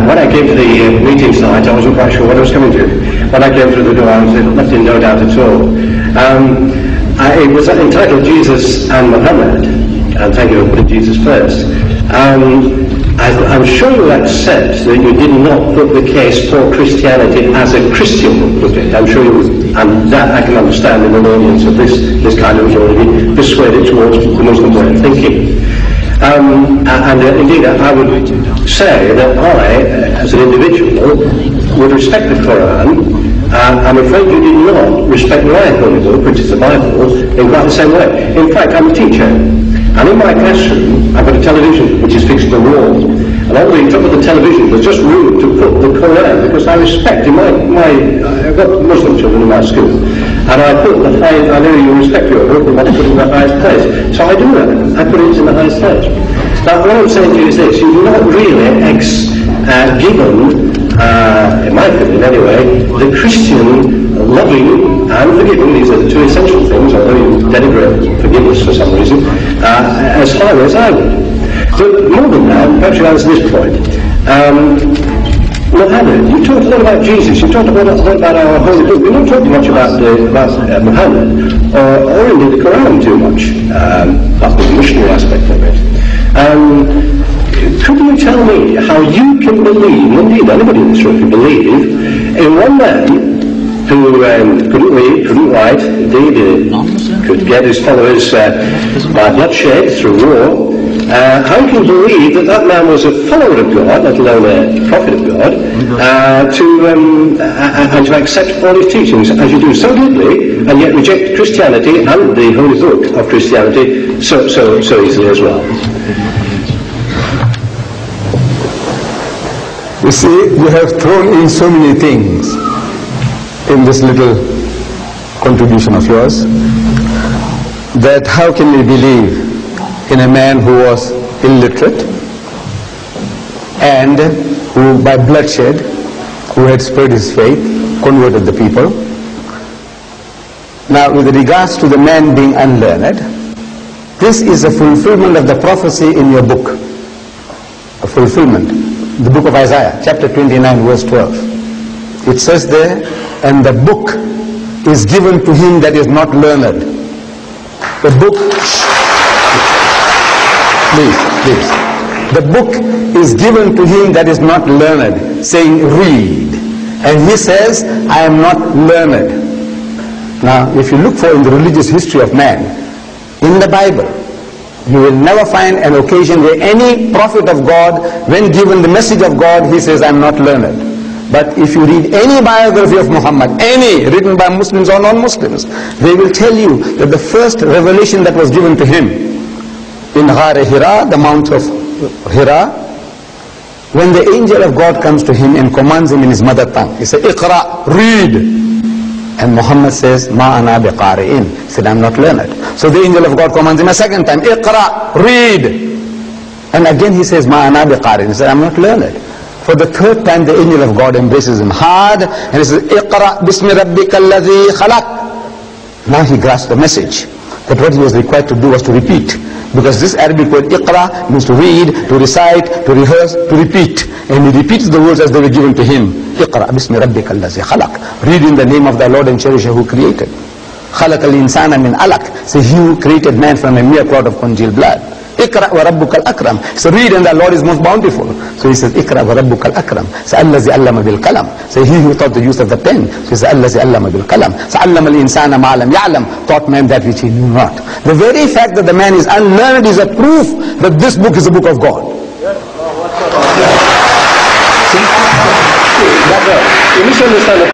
when I came to the meeting site, I wasn't quite sure what I was coming to. When I came through the door, I was left in no doubt at all. It was entitled Jesus and Muhammad, and thank you for putting Jesus first. I'm sure you accept that you did not put the case for Christianity as a Christian put it. I'm sure you, and that I can understand in an audience of this kind of authority, persuaded towards the Muslim way of thinking. Indeed, I would say that I, as an individual, would respect the Quran. I'm afraid you did not respect my holy book, which is the Bible, in quite the same way. In fact, I'm a teacher, and in my classroom, I've got a television which is fixed to the wall, and on the top of the television there's just room to put the Quran, because I respect I've got Muslim children in my school, and I put the highest, I know you respect your book, and want to put it in the highest place, so I do that, I put it in the highest place. Now what I'm saying to you is this: you've not really given, in my opinion anyway, the Christian loving and forgiving, these are the two essential things, although you denigrate forgiveness for some reason, as highly as I would. But more than that, perhaps you answer this point. Muhammad, you talked a lot about Jesus, you talked a lot about our holy book. We're not talking much about Muhammad, or indeed the Quran too much, that's the missionary aspect of it. Could you tell me how you can believe, indeed anybody in this room can believe, in one man who couldn't read, couldn't write, indeed could get his followers by bloodshed through war, how you can believe that that man was a follower of God, let alone a prophet of God, and to accept all his teachings as you do so deeply, and yet reject Christianity and the holy book of Christianity so easily as well? You see, you have thrown in so many things in this little contribution of yours, that how can we believe in a man who was illiterate and who by bloodshed, who had spread his faith, converted the people. Now with regards to the man being unlearned, this is a fulfillment of the prophecy in your book, a fulfillment, the book of Isaiah, chapter 29, verse 12. It says there, and the book is given to him that is not learned. The book, please. The book is given to him that is not learned, saying read. And he says, I am not learned. Now, if you look for in the religious history of man, in the Bible, you will never find an occasion where any prophet of God, when given the message of God, he says, I am not learned. But if you read any biography of Muhammad, any written by Muslims or non-Muslims, they will tell you that the first revelation that was given to him in Hira, the Mount of Hira, when the angel of God comes to him and commands him in his mother tongue, he says, Iqra, read. And Muhammad says, Ma ana biqari'in. He said, I am not learned. So the angel of God commands him a second time, Iqra, read. And again he says, Ma ana biqari'in. He said, I am not learned. For the third time the angel of God embraces him hard and he says, Iqra bismi rabbika alladhi khalaq. Now he grasps the message that what he was required to do was to repeat. Because this Arabic word Iqra means to read, to recite, to rehearse, to repeat. And he repeats the words as they were given to him. Iqra bismi rabbika alladhi khalaq. Read in the name of thy Lord and Cherisher who created. Khalaq al-insana min alaq. So he who created man from a mere clot of congealed blood. Iqra wa rabbuka al-akram. So read and the Lord is most bountiful. So he says, Iqra wa rabbuka al-akram. So allazi allama bil qalam. So he who taught the use of the pen. So he says, allazi allama bil qalam. So allama al-insana ma lam ya'lam. Taught man that which he knew not. The very fact that the man is unlearned is a proof that this book is the book of God. You misunderstand